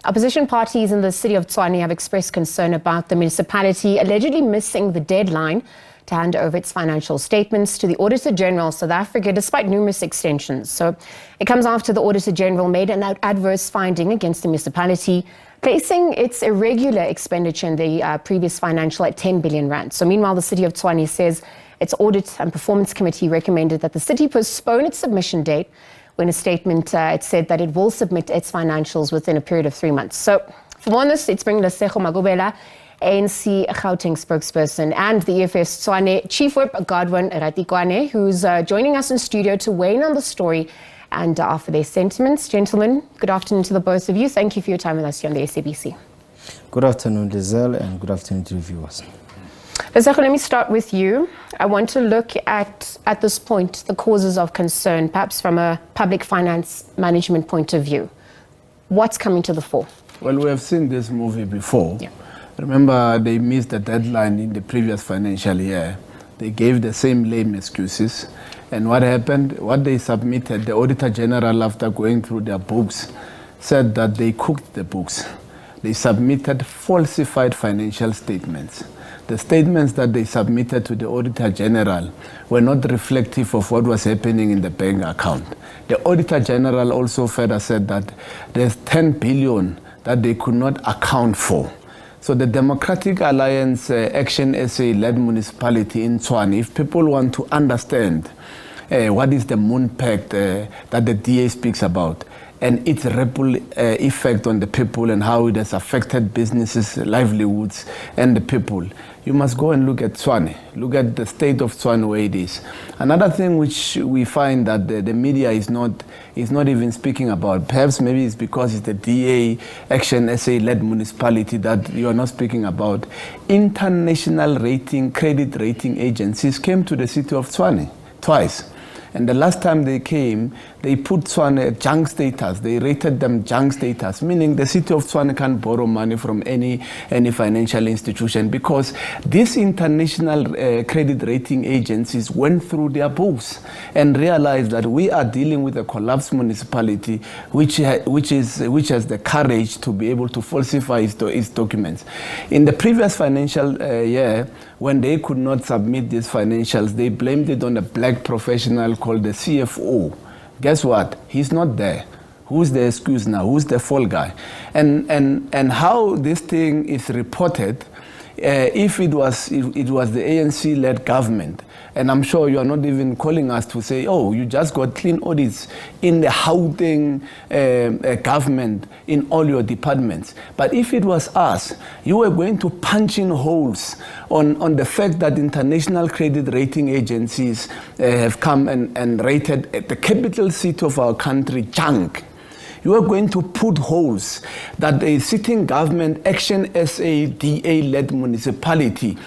Opposition parties in the city of Tshwane have expressed concern about the municipality allegedly missing the deadline to hand over its financial statements to the Auditor General of South Africa, despite numerous extensions. So it comes after the Auditor General made an adverse finding against the municipality, placing its irregular expenditure in the previous financial at 10 billion rand. So meanwhile, the city of Tshwane says its Audit and Performance Committee recommended that the city postpone its submission date. In a statement, it said that it will submit its financials within a period of 3 months. So for more on this, it's bringing Lesego Makhubela, ANC Gauteng spokesperson, and the EFS Tshwane Chief Whip Godwin Ratikwane, who's joining us in studio to weigh in on the story and offer their sentiments. Gentlemen, good afternoon to the both of you. Thank you for your time with us here on the SABC. Good afternoon, Lizelle, and good afternoon to the viewers. Lesego, let me start with you. I want to look at this point, the causes of concern, perhaps from a public finance management point of view. What's coming to the fore? Well, we have seen this movie before. Yeah. Remember, they missed the deadline in the previous financial year. They gave the same lame excuses. And what happened? What they submitted, the Auditor General, after going through their books, said that they cooked the books. They submitted falsified financial statements. The statements that they submitted to the Auditor General were not reflective of what was happening in the bank account. The Auditor General also further said that there's 10 billion that they could not account for. So the Democratic Alliance Action SA-led municipality in Tshwane, if people want to understand what is the Moon Pact that the DA speaks about, and its ripple effect on the people and how it has affected businesses, livelihoods, and the people, you must go and look at Tshwane. Look at the state of Tshwane where it is. Another thing which we find that the media is not even speaking about, perhaps maybe it's because it's the DA Action SA-led municipality that you are not speaking about. International credit rating agencies came to the city of Tshwane twice. And the last time they came, they put Tshwane at junk status. They rated them junk status, meaning the city of Tshwane can't borrow money from any financial institution because these international credit rating agencies went through their books and realized that we are dealing with a collapsed municipality which has the courage to be able to falsify its documents. In the previous financial year, when they could not submit these financials, they blamed it on a black professional called the CFO. Guess what? He's not there. Who's the excuse now? Who's the fall guy? And how this thing is reported, if it was the ANC-led government, and I'm sure you are not even calling us to say, oh, you just got clean audits in the Gauteng government in all your departments. But if it was us, you were going to punch in holes on the fact that international credit rating agencies have come and rated the capital city of our country junk. You are going to put holes that a sitting government Action SA DA-led municipality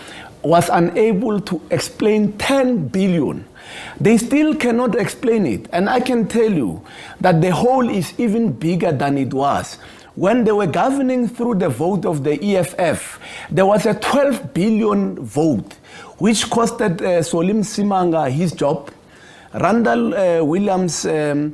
was unable to explain 10 billion. They still cannot explain it. And I can tell you that the hole is even bigger than it was. When they were governing through the vote of the EFF, there was a 12 billion vote, which costed Solim Simanga his job. Randall Williams, the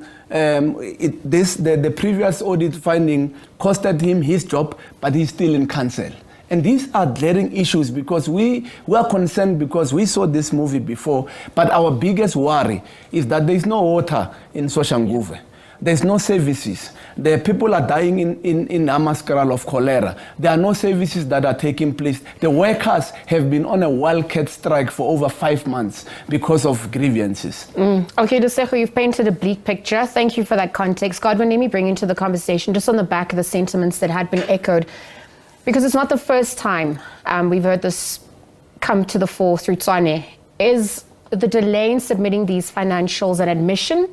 previous audit finding costed him his job, but he's still in council. And these are glaring issues because we are concerned because we saw this movie before, but our biggest worry is that there's no water in Soshanguve. There's no services. The people are dying in Namaskral of cholera. There are no services that are taking place. The workers have been on a wildcat strike for over 5 months because of grievances. Okay, Lesego, you've painted a bleak picture. Thank you for that context. Godwin, let me bring into the conversation just on the back of the sentiments that had been echoed, because it's not the first time we've heard this come to the fore through Tshwane. Is the delay in submitting these financials an admission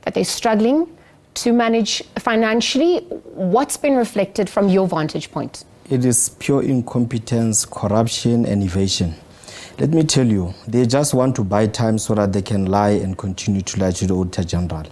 that they're struggling to manage financially? What's been reflected from your vantage point? It is pure incompetence, corruption, and evasion. Let me tell you, they just want to buy time so that they can lie and continue to lie to the Auditor General.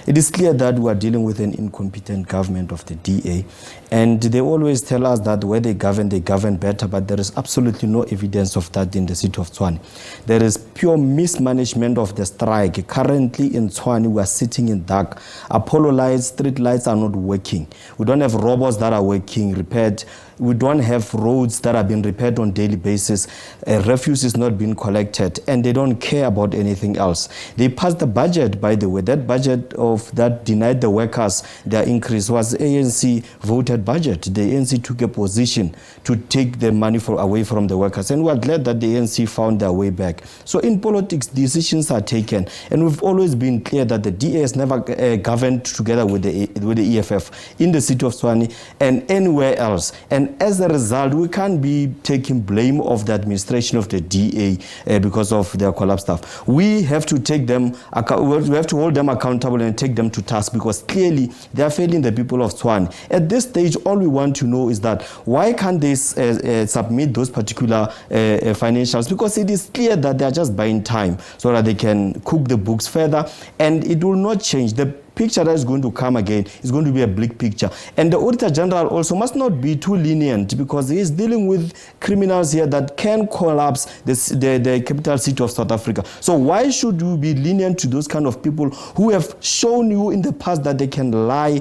It is clear that we are dealing with an incompetent government of the DA, and they always tell us that where they govern better, but there is absolutely no evidence of that in the city of Tshwane. There is pure mismanagement of the strike. Currently in Tshwane, we are sitting in dark. Apollo lights, street lights are not working. We don't have robots that are working, repaired. We don't have roads that are being repaired on a daily basis. Refuse is not being collected, and they don't care about anything else. They passed the budget, by the way. That budget that denied the workers their increase was ANC voted budget. The ANC took a position to take the money away from the workers, and we are glad that the ANC found their way back. So in politics, decisions are taken, and we've always been clear that the DA has never governed together with the EFF in the city of Tshwane and anywhere else. And as a result, we can't be taking blame of the administration of the DA because of their collapse stuff. We have to take them, we have to hold them accountable and take them to task, because clearly they are failing the people of Tshwane. At this stage, all we want to know is that why can't they submit those particular financials? Because it is clear that they are just buying time so that they can cook the books further, and it will not change. The picture that is going to come again is going to be a bleak picture. And the Auditor General also must not be too lenient, because he is dealing with criminals here that can collapse the capital city of South Africa. So why should you be lenient to those kind of people who have shown you in the past that they can lie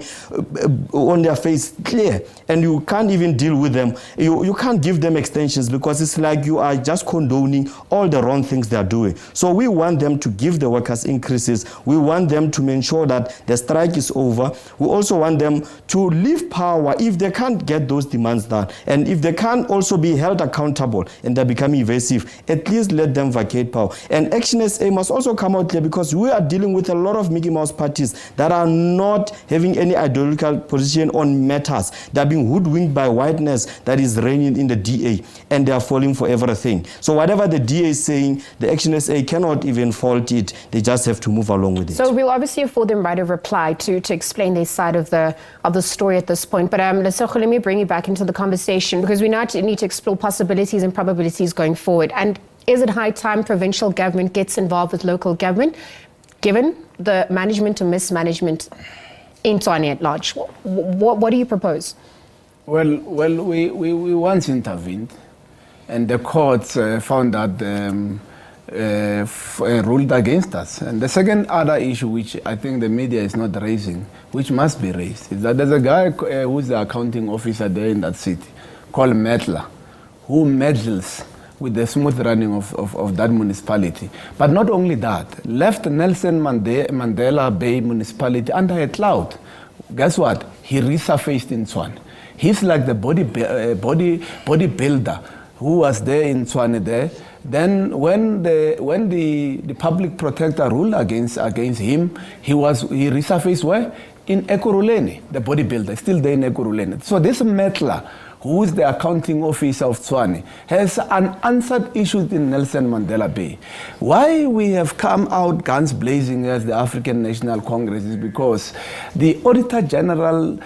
on their face clear, and you can't even deal with them? You can't give them extensions, because it's like you are just condoning all the wrong things they are doing. So we want them to give the workers increases. We want them to make sure that the strike is over. We also want them to leave power if they can't get those demands done. And if they can't also be held accountable and they become evasive, at least let them vacate power. And Action SA must also come out clear, because we are dealing with a lot of Mickey Mouse parties that are not having any ideological position on matters. They are being hoodwinked by whiteness that is reigning in the DA, and they are falling for everything. So whatever the DA is saying, the Action SA cannot even fault it. They just have to move along with it. So we'll obviously afford them right of reply to explain their side of the story at this point. But Lesego, let me bring you back into the conversation, because we now need to explore possibilities and probabilities going forward. And is it high time provincial government gets involved with local government, given the management and mismanagement in Tshwane at large? What do you propose? Well, we once intervened, and the courts found that ruled against us. And the second other issue, which I think the media is not raising, which must be raised, is that there's a guy who's the accounting officer there in that city called Mettler, who meddles with the smooth running of that municipality. But not only that, left Nelson Mandela Bay municipality under a cloud. Guess what? He resurfaced in Tshwane. He's like the bodybuilder who was there in Tshwane there. Then when the public protector ruled against him, he resurfaced where? In Ekurhuleni, the bodybuilder, still there in Ekurhuleni. So this Mettler, who is the accounting officer of Tshwane, has unanswered issues in Nelson Mandela Bay. Why we have come out guns blazing as the African National Congress is because the Auditor General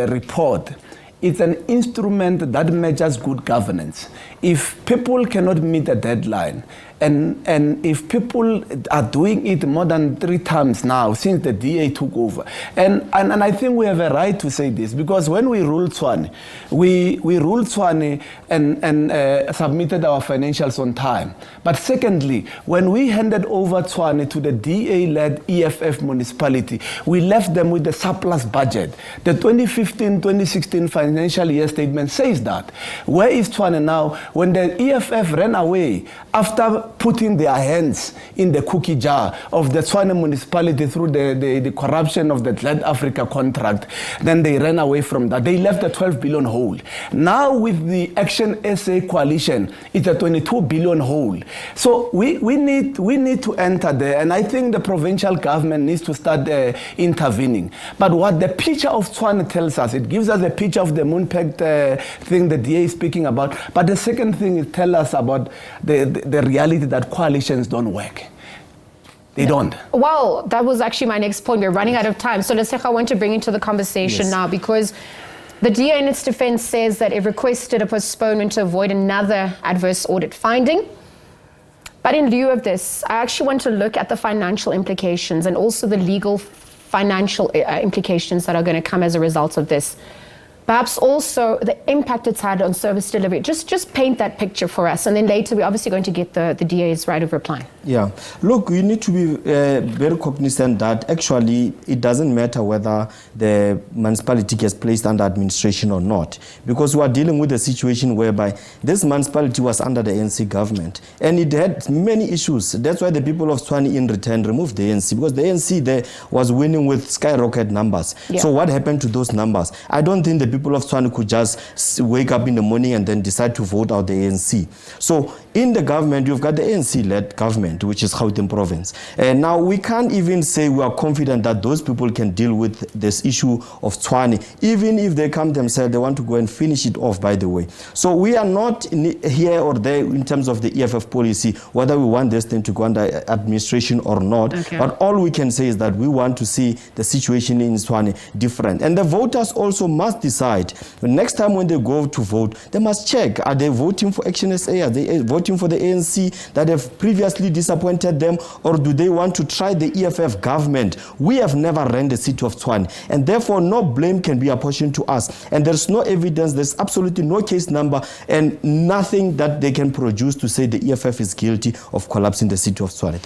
report is an instrument that measures good governance. If people cannot meet a deadline, and if people are doing it more than 3 times now since the DA took over, and I think we have a right to say this, because when we ruled Tshwane, we ruled Tshwane and submitted our financials on time. But secondly, when we handed over Tshwane to the DA-led EFF municipality, we left them with a surplus budget. The 2015-2016 financial year statement says that. Where is Tshwane now? When the EFF ran away after putting their hands in the cookie jar of the Tshwane municipality through the corruption of the Glad Africa contract, then they ran away from that. They left a 12 billion hole. Now with the Action SA coalition, it's a 22 billion hole. So we need to enter there, and I think the provincial government needs to start intervening. But what the picture of Tshwane tells us, it gives us a picture of the moon-pegged thing the DA is speaking about. But the second thing it tells us about the reality that coalitions don't work. They don't. Well, that was actually my next point. We're running out of time. So Lesego, I want to bring into the conversation now, because the DA in its defense says that it requested a postponement to avoid another adverse audit finding. But in lieu of this, I actually want to look at the financial implications and also the legal financial implications that are going to come as a result of this. Perhaps also the impact it's had on service delivery. Just paint that picture for us. And then later, we're obviously going to get the DA's right of reply. Yeah. Look, we need to be very cognizant that actually it doesn't matter whether the municipality gets placed under administration or not, because we are dealing with a situation whereby this municipality was under the ANC government and it had many issues. That's why the people of Tshwane in return removed the ANC, because the ANC there was winning with skyrocket numbers. Yeah. So what happened to those numbers? I don't think the people of Tshwane could just wake up in the morning and then decide to vote out the ANC. So in the government, you've got the ANC-led government, which is Gauteng province. And now we can't even say we are confident that those people can deal with this issue of Tshwane. Even if they come themselves, they want to go and finish it off, by the way. So we are not here or there in terms of the EFF policy, whether we want this thing to go under administration or not. Okay. But all we can say is that we want to see the situation in Tshwane different. And the voters also must decide. The next time when they go to vote, they must check. Are they voting for Action SA? Are they voting for the ANC that have previously disappointed them? Or do they want to try the EFF government? We have never ran the city of Tshwane, and therefore no blame can be apportioned to us. And there's no evidence, there's absolutely no case number, and nothing that they can produce to say the EFF is guilty of collapsing the city of Tshwane.